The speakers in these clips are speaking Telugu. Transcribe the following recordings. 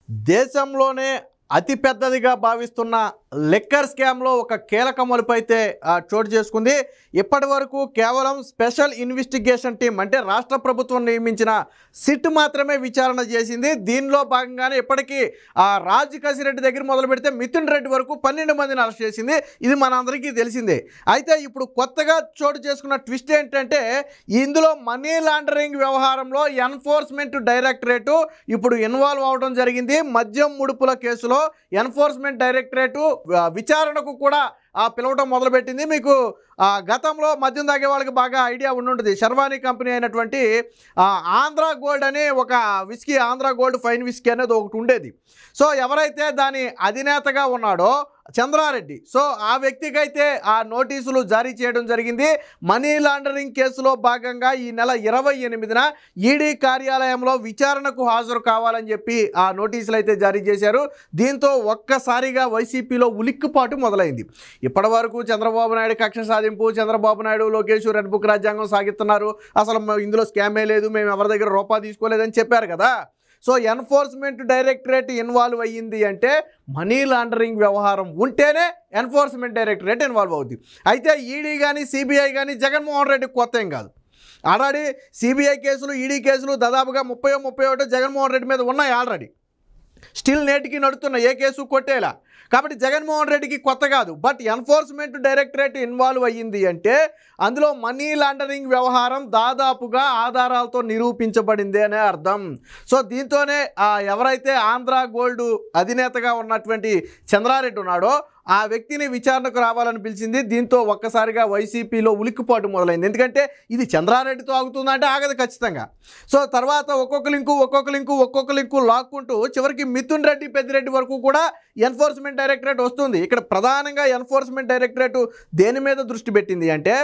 దేశంలోనే అతి పెద్దదిగా భావిస్తున్న లిక్కర్ స్కామ్లో ఒక కీలక మలుపు అయితే చోటు చేసుకుంది. ఇప్పటి వరకు కేవలం స్పెషల్ ఇన్వెస్టిగేషన్ టీం అంటే రాష్ట్ర ప్రభుత్వం నియమించిన సిట్ మాత్రమే విచారణ చేసింది. దీనిలో భాగంగానే ఇప్పటికీ రాజ్ కసిరెడ్డి దగ్గర మొదలు పెడితే మిథున్ రెడ్డి వరకు 12 మందిని అరెస్ట్ చేసింది. ఇది మనందరికీ తెలిసిందే. అయితే ఇప్పుడు కొత్తగా చోటు చేసుకున్న ట్విస్ట్ ఏంటంటే ఇందులో మనీ లాండరింగ్ వ్యవహారంలో ఎన్ఫోర్స్మెంట్ డైరెక్టరేటు ఇప్పుడు ఇన్వాల్వ్ అవడం జరిగింది. మద్యం ముడుపుల కేసులో ఎన్ఫోర్స్మెంట్ డైరెక్టరేటు విచారణకు కూడా పిలవడం మొదలుపెట్టింది. మీకు గతంలో మద్యం తాగే వాళ్ళకి బాగా ఐడియా ఉండుంటుంది. శర్వాణి కంపెనీ అయినటువంటి ఆంధ్ర గోల్డ్ అని ఒక whisky, Andhra gold fine whisky అనేది ఒకటి ఉండేది. సో ఎవరైతే దాని అధినేతగా ఉన్నాడో చంద్రారెడ్డి, సో ఆ వ్యక్తికి అయితే ఆ నోటీసులు జారీ చేయడం జరిగింది. మనీ లాండరింగ్ కేసులో భాగంగా ఈ నెల 28న ఈడీ కార్యాలయంలో విచారణకు హాజరు కావాలని చెప్పి ఆ నోటీసులు అయితే జారీ చేశారు. దీంతో ఒక్కసారిగా వైసీపీలో ఉలిక్కిపాటు మొదలైంది. ఇప్పటి వరకు చంద్రబాబు నాయుడు కక్ష సాధింపు, చంద్రబాబు నాయుడు లోకేష్ రెడ్ బుక్ రాజ్యాంగం సాగిస్తున్నారు, అసలు ఇందులో స్కామే లేదు, మేము ఎవరి దగ్గర రూపాయి తీసుకోలేదని చెప్పారు కదా. సో ఎన్ఫోర్స్మెంట్ డైరెక్టరేట్ ఇన్వాల్వ్ అయ్యింది అంటే మనీ లాండరింగ్ వ్యవహారం ఉంటేనే ఎన్ఫోర్స్మెంట్ డైరెక్టరేట్ ఇన్వాల్వ్ అవుతుంది. అయితే ఈడీ కానీ సిబిఐ కానీ జగన్మోహన్ రెడ్డి కొత్త ఏం కాదు. ఆల్రెడీ సిబిఐ కేసులు, ఈడీ కేసులు దాదాపుగా 30-31 జగన్మోహన్ రెడ్డి మీద ఉన్నాయి ఆల్రెడీ. స్టిల్ నేటికి నడుతున్న ఏ కేసు కొట్టేలా. కాబట్టి జగన్మోహన్ రెడ్డికి కొత్త కాదు. బట్ ఎన్ఫోర్స్మెంట్ డైరెక్టరేట్ ఇన్వాల్వ్ అయ్యింది అంటే అందులో మనీ లాండరింగ్ వ్యవహారం దాదాపుగా ఆధారాలతో నిరూపించబడింది అనే అర్థం. సో దీంతోనే ఎవరైతే ఆంధ్ర గోల్డ్ అధినేతగా ఉన్నటువంటి చంద్రారెడ్డి ఉన్నాడో ఆ వ్యక్తిని విచారణకు రావాలని పిలిచింది. దీంతో ఒక్కసారిగా వైసీపీలో ఉలిక్కిపాటు మొదలైంది. ఎందుకంటే ఇది చంద్రారెడ్డితో ఆగుతుందంటే ఆగదు ఖచ్చితంగా. సో తర్వాత ఒక్కొక్క లింకు లాక్కుంటూ చివరికి మిథున్ రెడ్డి, పెద్దిరెడ్డి వరకు కూడా ఎన్ఫోర్స్మెంట్ డైరెక్టరేట్ వస్తుంది. ఇక్కడ ప్రధానంగా ఎన్ఫోర్స్మెంట్ డైరెక్టరేట్ దేని మీద దృష్టి పెట్టింది అంటే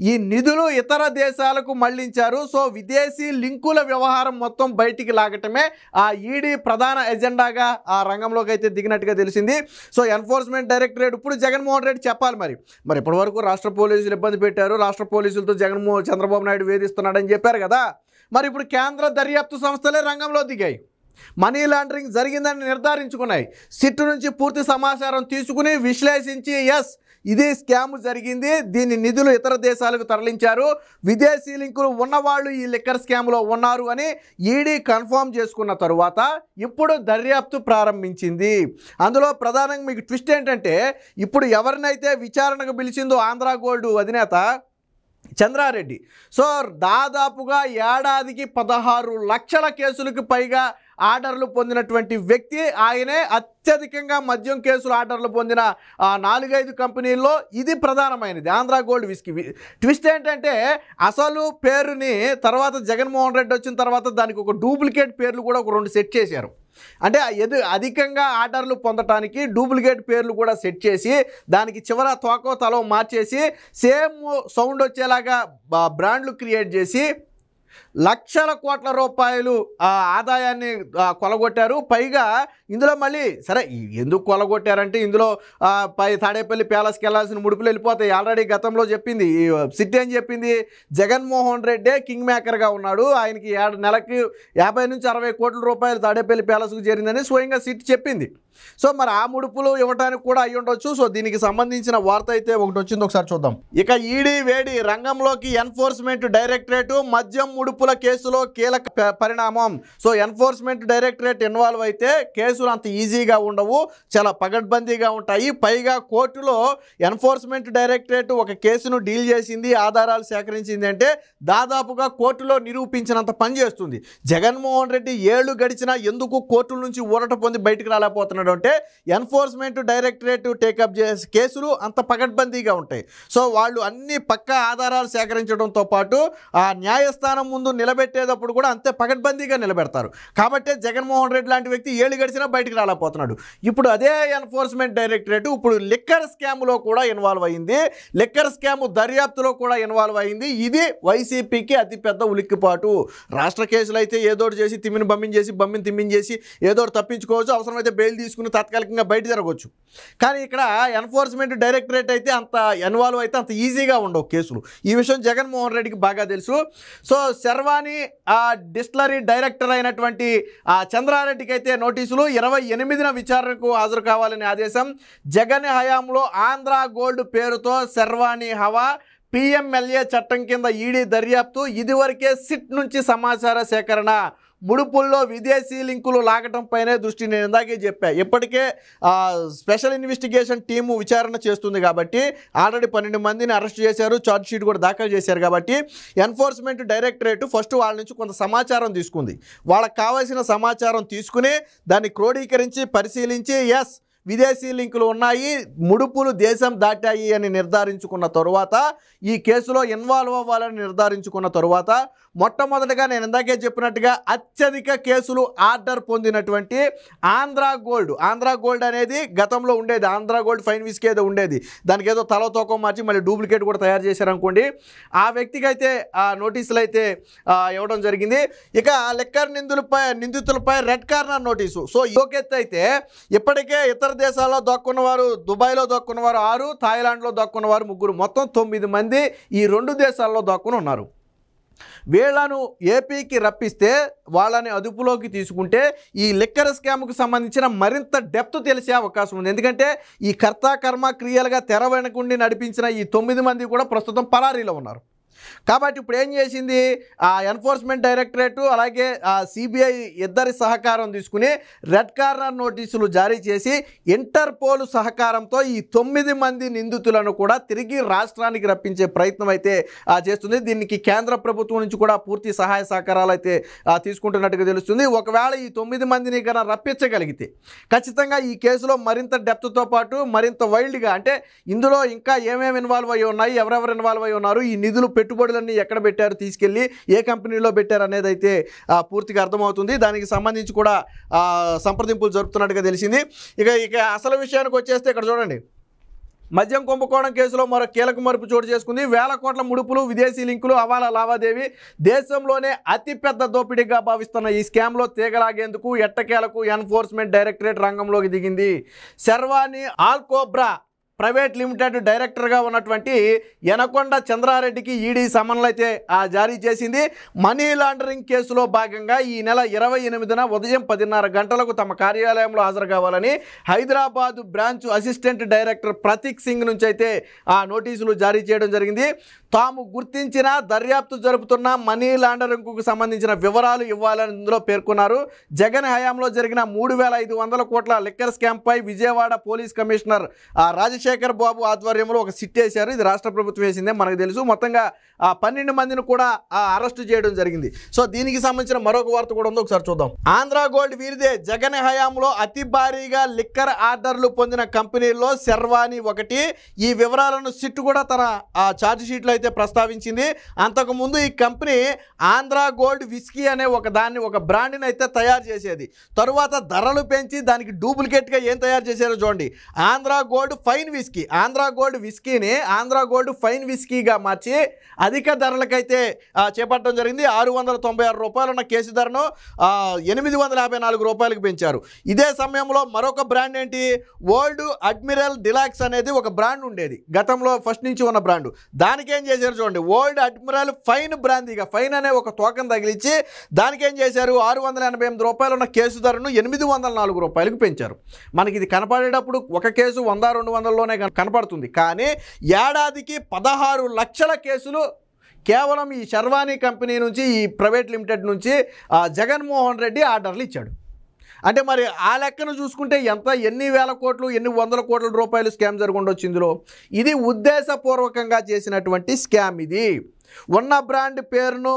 ఈ నిధులు ఇతర దేశాలకు మళ్లించారు. సో విదేశీ లింకుల వ్యవహారం మొత్తం బయటికి లాగటమే ఆ ఈడీ ప్రధాన ఎజెండాగా ఆ రంగంలోకి అయితే దిగినట్టుగా తెలిసింది. సో ఎన్ఫోర్స్మెంట్ డైరెక్టరేట్ ఇప్పుడు జగన్మోహన్ రెడ్డి చెప్పాలి. మరి ఇప్పటివరకు రాష్ట్ర పోలీసులు ఇబ్బంది పెట్టారు, రాష్ట్ర పోలీసులతో చంద్రబాబు నాయుడు వేధిస్తున్నాడని చెప్పారు కదా. మరి ఇప్పుడు కేంద్ర దర్యాప్తు సంస్థలే రంగంలో దిగాయి. మనీ లాండరింగ్ జరిగిందని నిర్ధారించుకున్నాయి. సిట్టు నుంచి పూర్తి సమాచారం తీసుకుని విశ్లేషించి ఎస్ ఇది స్కామ్ జరిగింది, దీని నిధులు ఇతర దేశాలకు తరలించారు, విదేశీ లింకులు ఉన్నవాళ్ళు ఈ లిక్కర్ స్కామ్లో ఉన్నారు అని ఈడీ కన్ఫర్మ్ చేసుకున్న తరువాత ఇప్పుడు దర్యాప్తు ప్రారంభించింది. అందులో ప్రధానంగా మీకు ట్విస్ట్ ఏంటంటే ఇప్పుడు ఎవరినైతే విచారణకు పిలిచిందో ఆంధ్ర గోల్డ్ అధినేత చంద్రారెడ్డి, సో దాదాపుగా ఏడాదికి 16 లక్షల కేసులకు పైగా ఆర్డర్లు పొందినటువంటి వ్యక్తి ఆయనే. అత్యధికంగా మద్యం కేసులు ఆర్డర్లు పొందిన 4-5 కంపెనీల్లో ఇది ప్రధానమైనది ఆంధ్ర గోల్డ్ విస్కీ. ట్విస్ట్ ఏంటంటే అసలు పేరుని తర్వాత జగన్మోహన్ రెడ్డి వచ్చిన తర్వాత దానికి ఒక డూప్లికేట్ పేర్లు కూడా ఒక 2 సెట్ చేశారు. అంటే అధికంగా ఆర్డర్లు పొందటానికి డూప్లికేట్ పేర్లు కూడా సెట్ చేసి దానికి చివర తోకో తలో మార్చేసి సేమ్ సౌండ్ వచ్చేలాగా బ్రాండ్లు క్రియేట్ చేసి లక్షల కోట్ల రూపాయలు ఆదాయాన్ని కొలగొట్టారు. పైగా ఇందులో మళ్ళీ సరే ఎందుకు కొలగొట్టారంటే ఇందులో తాడేపల్లి ప్యాలెస్కి వెళ్ళాల్సిన ముడుపులు వెళ్ళిపోతాయి. ఆల్రెడీ గతంలో చెప్పింది సిట్ ఏం చెప్పింది, జగన్మోహన్ రెడ్డే కింగ్ మేకర్గా ఉన్నాడు, ఆయనకి నెలకి 50 నుంచి 60 కోట్ల రూపాయలు తాడేపల్లి ప్యాలెస్కు చేరిందని స్వయంగా సిట్ చెప్పింది. సో మరి ఆ ముడుపులు ఇవ్వడానికి కూడా అయ్యి ఉండొచ్చు. సో దీనికి సంబంధించిన వార్త అయితే ఒకటి వచ్చింది, ఒకసారి చూద్దాం. ఇక ఈడీ వేడి రంగంలోకి ఎన్ఫోర్స్మెంట్ డైరెక్టరేట్ మద్యం ముడుపుల కేసులో కీలక పరిణామం. సో ఎన్ఫోర్స్మెంట్ డైరెక్టరేట్ ఇన్వాల్వ్ అయితే కేసులు అంత ఈజీగా ఉండవు, చాలా పగడ్బందీగా ఉంటాయి. పైగా కోర్టులో ఎన్ఫోర్స్మెంట్ డైరెక్టరేట్ ఒక కేసును డీల్ చేసింది, ఆధారాలు సేకరించింది అంటే దాదాపుగా కోర్టులో నిరూపించినంత పని చేస్తుంది. జగన్మోహన్ రెడ్డి ఏళ్లు గడిచినా ఎందుకు కోర్టుల నుంచి ఊరట పొంది బయటకు రాలేకపోతున్నాడు అంటే ఎన్ఫోర్స్మెంట్ డైరెక్టరేట్ టేకప్ చేసే కేసులు అంత పగడ్బందీగా ఉంటాయి. సో వాళ్ళు అన్ని పక్కా ఆధారాలు సేకరించడంతో పాటు ఆ న్యాయస్థానం ముందు నిలబెట్టేటప్పుడు కూడా అంతే పగడ్బందీగా నిలబెడతారు. కాబట్టే జగన్మోహన్ రెడ్డి లాంటి వ్యక్తి ఏళ్ళు గడిచినా బయటకు రాలేకపోతున్నాడు. ఇప్పుడు అదే ఎన్ఫోర్స్మెంట్ డైరెక్టరేట్ ఇప్పుడు లిక్కర్ స్కామ్లో కూడా ఇన్వాల్వ్ అయింది, లిక్కర్ స్కామ్ దర్యాప్తులో కూడా ఇన్వాల్వ్ అయింది. ఇది వైసీపీకి అతిపెద్ద ఉలిక్కిపాటు. రాష్ట్ర కేసులు అయితే ఏదోటి చేసి బమ్మిని తిమ్మించేసి ఏదోటి తప్పించుకోవచ్చు, అవసరమైతే బెయిల్ తీసుకుని తాత్కాలికంగా బయట జరగవచ్చు. కానీ ఇక్కడ ఎన్ఫోర్స్మెంట్ డైరెక్టరేట్ అయితే అంత ఇన్వాల్వ్ అయితే అంత ఈజీగా ఉండవు కేసులు. ఈ విషయం జగన్మోహన్ రెడ్డికి బాగా తెలుసు. సో శర్వాణి డిస్టిలరీ డైరెక్టర్ అయినటువంటి చంద్రారెడ్డికి అయితే నోటీసులు 28న విచారణకు హాజరు కావాలని ఆదేశం. జగన్ హయాంలో ఆంధ్ర గోల్డ్ పేరుతో శర్వాణి హవా, పిఎంఎల్ఏ చట్టం కింద ఈడీ దర్యాప్తు, ఇదివరకే సిట్ నుంచి సమాచార సేకరణ, ముడుపుల్లో విదేశీ లింకులు లాగటంపైనే దృష్టి. నేను ఇందాకే చెప్పా, ఇప్పటికే స్పెషల్ ఇన్వెస్టిగేషన్ టీము విచారణ చేస్తుంది కాబట్టి ఆల్రెడీ 12 మందిని అరెస్ట్ చేశారు, ఛార్జ్ షీట్ కూడా దాఖలు చేశారు కాబట్టి ఎన్ఫోర్స్మెంట్ డైరెక్టరేట్ ఫస్ట్ వాళ్ళ నుంచి కొంత సమాచారం తీసుకుంది. వాళ్ళకి కావాల్సిన సమాచారం తీసుకుని దాన్ని క్రోడీకరించి పరిశీలించి ఎస్ విదేశీ లింకులు ఉన్నాయి, ముడుపులు దేశం దాటాయి అని నిర్ధారించుకున్న తరువాత, ఈ కేసులో ఇన్వాల్వ్ అవ్వాలని నిర్ధారించుకున్న తరువాత మొట్టమొదటిగా నేను ఇందాకే చెప్పినట్టుగా అత్యధిక కేసులు ఆర్డర్ పొందినటువంటి ఆంధ్ర గోల్డ్ అనేది గతంలో ఉండేది. ఆంధ్ర గోల్డ్ ఫైన్ విస్కీ ఏదో ఉండేది, దానికి ఏదో తల తోకం మార్చి మళ్ళీ డూప్లికేట్ కూడా తయారు చేశారనుకోండి. ఆ వ్యక్తికి అయితే నోటీసులు అయితే ఇవ్వడం జరిగింది. ఇక లిక్కర్ నిందితులపై రెడ్ కార్నర్ నోటీసు. సో యోకెత్ అయితే ఇప్పటికే ఇతర దేశాల్లో దొక్కున్నవారు, దుబాయ్లో దొక్కున్నవారు 6, థాయిలాండ్లో దొక్కున్నవారు 3, మొత్తం 9 మంది ఈ 2 దేశాల్లో దొక్కుని ఉన్నారు. వీళ్లను ఏపీకి రప్పిస్తే వాళ్ళని అదుపులోకి తీసుకుంటే ఈ లిక్కర్ స్కామ్కు సంబంధించిన మరింత డెప్త్ తెలిసే అవకాశం ఉంది. ఎందుకంటే ఈ కర్త కర్మ క్రియలుగా తెర వెనకుండి నడిపించిన ఈ 9 మంది కూడా ప్రస్తుతం పరారీలో ఉన్నారు. కాబట్టి ఇప్పుడు ఏం చేసింది, ఎన్ఫోర్స్మెంట్ డైరెక్టరేటు అలాగే సిబిఐ ఇద్దరి సహకారం తీసుకుని రెడ్ కార్నర్ నోటీసులు జారీ చేసి ఇంటర్పోల్ సహకారంతో ఈ 9 మంది నిందితులను కూడా తిరిగి రాష్ట్రానికి రప్పించే ప్రయత్నం అయితే చేస్తుంది. దీనికి కేంద్ర ప్రభుత్వం నుంచి కూడా పూర్తి సహాయ సహకారాలు అయితే తీసుకుంటున్నట్టుగా తెలుస్తుంది. ఒకవేళ ఈ 9 మందిని కన్నా రప్పించగలిగితే ఖచ్చితంగా ఈ కేసులో మరింత డెప్త్తో పాటు మరింత వైల్డ్గా, అంటే ఇందులో ఇంకా ఏమేమి ఇన్వాల్వ్ అయ్యి ఉన్నాయి, ఎవరెవరు ఇన్వాల్వ్ అయ్యి ఉన్నారు, ఈ నిధులు పెట్టుబడులన్నీ ఎక్కడ పెట్టారు, తీసుకెళ్ళి ఏ కంపెనీలో పెట్టారు అనేది అయితే పూర్తిగా అర్థమవుతుంది. దానికి సంబంధించి కూడా సంప్రదింపులు జరుపుతున్నట్టుగా తెలిసింది. ఇక అసలు విషయానికి వచ్చేస్తే ఇక్కడ చూడండి, మద్యం కుంభకోణం కేసులో మరో కీలక మలుపు చోటు చేసుకుంది. 1000 కోట్ల ముడుపులు, విదేశీ లింకులు, హవాలా లావాదేవీ, దేశంలోనే అతిపెద్ద దోపిడీగా భావిస్తున్న ఈ స్కామ్లో తీగలాగేందుకు ఎట్టకేలకు ఎన్ఫోర్స్మెంట్ డైరెక్టరేట్ రంగంలోకి దిగింది. శర్వాణి ఆల్కోబ్రా ప్రైవేట్ లిమిటెడ్ డైరెక్టర్గా ఉన్నటువంటి యనకొండ చంద్రారెడ్డికి ఈడీ సమన్లు అయితే జారీ చేసింది. మనీ లాండరింగ్ కేసులో భాగంగా ఈ నెల 28న ఉదయం 10:30 గంటలకు తమ కార్యాలయంలో హాజరు కావాలని Hyderabad branch assistant director Prateek Singh నుంచి అయితే నోటీసులు జారీ చేయడం జరిగింది. తాము గుర్తించిన దర్యాప్తు జరుపుతున్న మనీ లాండరింగ్కు సంబంధించిన వివరాలు ఇవ్వాలని ఇందులో పేర్కొన్నారు. జగన్ హయాంలో జరిగిన 3,500 కోట్ల లిక్కర్ స్కామ్పై విజయవాడ పోలీస్ కమిషనర్ రాజశేఖర్ బాబు ఆధ్వర్యంలో ఒక సిట్ వేశారు. ఇది రాష్ట్ర ప్రభుత్వం వేసిందే మనకు తెలుసు. మొత్తంగా 12 మందిని కూడా అరెస్టు చేయడం జరిగింది. సో దీనికి సంబంధించిన మరొక వార్త కూడా ఉందో ఒకసారి చూద్దాం. ఆంధ్ర గోల్డ్ వీరిదే. జగన్ హయాంలో అతి భారీగా లిక్కర్ ఆర్డర్లు పొందిన కంపెనీల్లో శర్వాణి ఒకటి. ఈ వివరాలను సిట్ కూడా తన ఛార్జ్ షీట్లో అయితే ప్రస్తావించింది. అంతకుముందు ఈ కంపెనీ ఆంధ్ర గోల్డ్ విస్కీ అనే ఒక బ్రాండ్ని అయితే తయారు చేసేది. తరువాత ధరలు పెంచి దానికి డూప్లికేట్గా ఏం తయారు చేశారో చూడండి, Andhra gold fine whisky. Andhra gold విస్కీని ఆంధ్ర గోల్డ్ ఫైన్ విస్కీగా మార్చి అధిక ధరలకైతే చేపట్టడం జరిగింది. 696 రూపాయలు ఉన్న కేసు ధరను 854 రూపాయలకు పెంచారు. ఇదే సమయంలో మరొక బ్రాండ్ ఏంటి, ఓల్డ్ అడ్మిరల్ డిలాక్స్ అనేది ఒక బ్రాండ్ ఉండేది గతంలో, ఫస్ట్ నుంచి ఉన్న బ్రాండ్. దానికి ఏం చేశారు చూడండి, ఓల్డ్ అడ్మిరల్ ఫైన్ బ్రాందీగా ఫైన్ అనే ఒక టోకెన్ తగిలించి దానికి ఏం చేశారు, 688 రూపాయలు ఉన్న కేసు ధరను 804 రూపాయలకు పెంచారు. మనకి ఇది కనపడేటప్పుడు ఒక కేసు 100-200లోనే కనపడుతుంది, కానీ ఏడాదికి 16 లక్షల కేసులు కేవలం ఈ శర్వాణి కంపెనీ నుంచి, ఈ ప్రైవేట్ లిమిటెడ్ నుంచి జగన్మోహన్ రెడ్డి ఆర్డర్లు ఇచ్చాడు. అంటే మరి ఆ లెక్కను చూసుకుంటే ఎన్ని వేల కోట్లు, ఎన్ని వందల కోట్ల రూపాయలు స్కామ్ జరుగుండొచ్చు ఇందులో. ఇది ఉద్దేశపూర్వకంగా చేసినటువంటి స్కామ్. ఇది ఉన్న బ్రాండ్ పేరును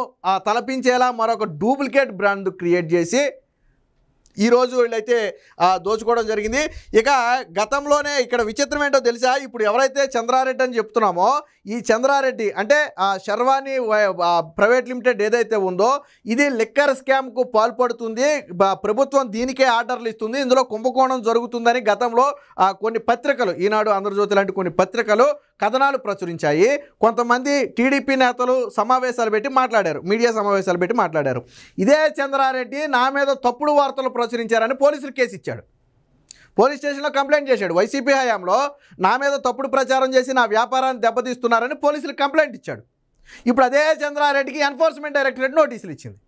తలపించేలా మరొక డూప్లికేట్ బ్రాండ్ క్రియేట్ చేసి ఈరోజు వీళ్ళైతే దోచుకోవడం జరిగింది. ఇక గతంలోనే ఇక్కడ విచిత్రం ఏంటో తెలుసా, ఇప్పుడు ఎవరైతే చంద్రారెడ్డి అని చెప్తున్నామో ఈ చంద్రారెడ్డి అంటే శర్వాణి ప్రైవేట్ లిమిటెడ్ ఏదైతే ఉందో ఇది లిక్కర్ స్కామ్కు పాల్పడుతుంది. ప్రభుత్వం దీనికే ఆర్డర్లు ఇస్తుంది, ఇందులో కుంభకోణం జరుగుతుందని గతంలో కొన్ని పత్రికలు, ఈనాడు, ఆంధ్రజ్యోతి లాంటి కొన్ని పత్రికలు కథనాలు ప్రచురించాయి. కొంతమంది టీడీపీ నేతలు సమావేశాలు పెట్టి మాట్లాడారు, మీడియా సమావేశాలు పెట్టి మాట్లాడారు. ఇదే చంద్రారెడ్డి నా మీద తప్పుడు వార్తలు ప్రచురించారని పోలీసులు కేసు ఇచ్చాడు. పోలీస్ స్టేషన్లో కంప్లైంట్ చేశాడు. వైసీపీ హయాంలో నా మీద తప్పుడు ప్రచారం చేసి నా వ్యాపారాన్ని దెబ్బతీస్తున్నారని పోలీసులు కంప్లైంట్ ఇచ్చాడు. ఇప్పుడు అదే చంద్రారెడ్డికి ఎన్ఫోర్స్మెంట్ డైరెక్టరేట్ నోటీసులు ఇచ్చింది.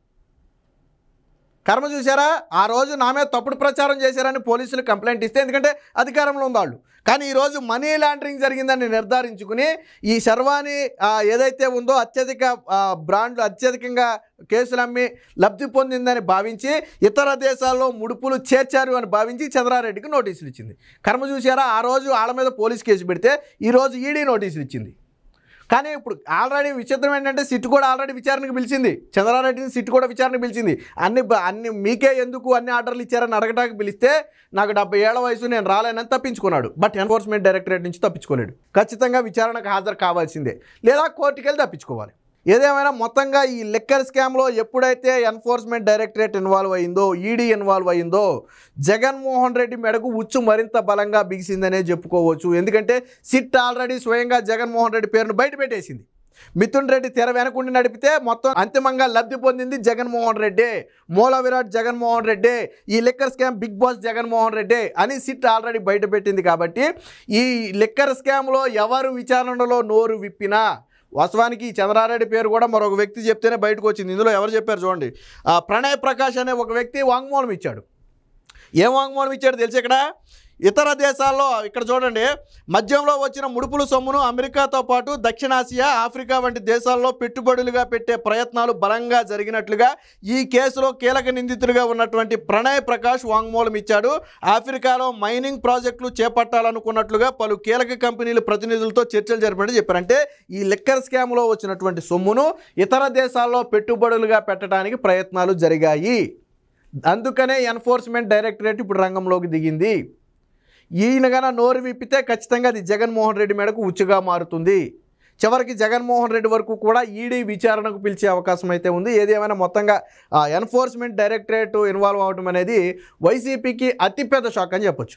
కర్మ చూసారా, ఆ రోజు నా మీద తప్పుడు ప్రచారం చేశారని పోలీసులు కంప్లైంట్ ఇస్తే, ఎందుకంటే అధికారంలో ఉంది వాళ్ళు. కానీ ఈరోజు మనీ లాండరింగ్ జరిగిందని నిర్ధారించుకుని ఈ శర్వాణి ఏదైతే ఉందో అత్యధిక బ్రాండ్లు అత్యధికంగా కేసులు అమ్మి లబ్ధి పొందిందని భావించి ఇతర దేశాల్లో ముడుపులు చేర్చారు అని భావించి చంద్రారెడ్డికి నోటీసులు ఇచ్చింది. కర్మ చూసారా, ఆ రోజు వాళ్ళ మీద పోలీస్ కేసు పెడితే ఈరోజు ఈడీ నోటీసులు ఇచ్చింది. కానీ ఇప్పుడు ఆల్రెడీ విచిత్రం ఏంటంటే సిట్ కూడా ఆల్రెడీ విచారణకు పిలిచింది, చంద్రారెడ్డిని సిట్ కూడా విచారణకు పిలిచింది. అన్ని మీకే ఎందుకు అన్ని ఆర్డర్లు ఇచ్చారని అడగడానికి పిలిస్తే నాకు 70 ఏళ్ల వయసు నేను రాలేనని తప్పించుకున్నాడు. బట్ ఎన్ఫోర్స్మెంట్ డైరెక్టరేట్ నుంచి తప్పించుకోలేడు, ఖచ్చితంగా విచారణకు హాజరు కావాల్సిందే, లేదా కోర్టుకు వెళ్ళి తప్పించుకోవాలి. ఏదేమైనా మొత్తంగా ఈ లిక్కర్ స్కామ్లో ఎప్పుడైతే ఎన్ఫోర్స్మెంట్ డైరెక్టరేట్ ఇన్వాల్వ్ అయిందో, ఈడీ ఇన్వాల్వ్ అయిందో, జగన్మోహన్ రెడ్డి మెడకు ఉచ్చు మరింత బలంగా బిగిసిందనే చెప్పుకోవచ్చు. ఎందుకంటే సిట్ ఆల్రెడీ స్వయంగా జగన్మోహన్ రెడ్డి పేరును బయట పెట్టేసింది. మిథున్ రెడ్డి తెర వెనకుండి నడిపితే మొత్తం అంతిమంగా లబ్ధి పొందింది జగన్మోహన్ రెడ్డి, మూల విరాట్ జగన్మోహన్ రెడ్డి, ఈ liquor scam big boss Jaganmohan Reddy అని సిట్ ఆల్రెడీ బయట పెట్టింది. కాబట్టి ఈ లిక్కర్ స్కామ్లో ఎవరు విచారణలో నోరు విప్పినా, వాస్తవానికి ఈ చంద్రారెడ్డి పేరు కూడా మరొక వ్యక్తి చెప్తేనే బయటకు వచ్చింది. ఇందులో ఎవరు చెప్పారు చూడండి, ప్రణయ్ ప్రకాష్ అనే ఒక వ్యక్తి వాంగ్మూలం ఇచ్చాడు. ఏం వాంగ్మూలం ఇచ్చాడు తెలిసి, ఇతర దేశాల్లో ఇక్కడ చూడండి, మద్యంలో వచ్చిన ముడుపుల సొమ్మును అమెరికాతో పాటు దక్షిణాసియా, ఆఫ్రికా వంటి దేశాల్లో పెట్టుబడులుగా పెట్టే ప్రయత్నాలు బలంగా జరిగినట్లుగా ఈ కేసులో కీలక నిందితుడిగా ఉన్నటువంటి ప్రణయ్ ప్రకాష్ వాంగ్మూలం ఇచ్చాడు. ఆఫ్రికాలో మైనింగ్ ప్రాజెక్టులు చేపట్టాలనుకున్నట్లుగా పలు కీలక కంపెనీల ప్రతినిధులతో చర్చలు జరిపినట్టు చెప్పారు. అంటే ఈ లిక్కర్ స్కామ్లో వచ్చినటువంటి సొమ్మును ఇతర దేశాల్లో పెట్టుబడులుగా పెట్టడానికి ప్రయత్నాలు జరిగాయి. అందుకనే ఎన్ఫోర్స్మెంట్ డైరెక్టరేట్ ఇప్పుడు రంగంలోకి దిగింది. ఈయన గన నోరు విప్పితే ఖచ్చితంగా అది జగన్మోహన్ రెడ్డి మేడకు ఉచ్చుగా మారుతుంది. చివరికి జగన్మోహన్ రెడ్డి వరకు కూడా ఈడీ విచారణకు పిలిచే అవకాశం అయితే ఉంది. ఏదేమైనా మొత్తంగా ఎన్ఫోర్స్మెంట్ డైరెక్టరేట్ ఇన్వాల్వ్ అవడం అనేది వైసీపీకి అతిపెద్ద షాక్ అని చెప్పొచ్చు.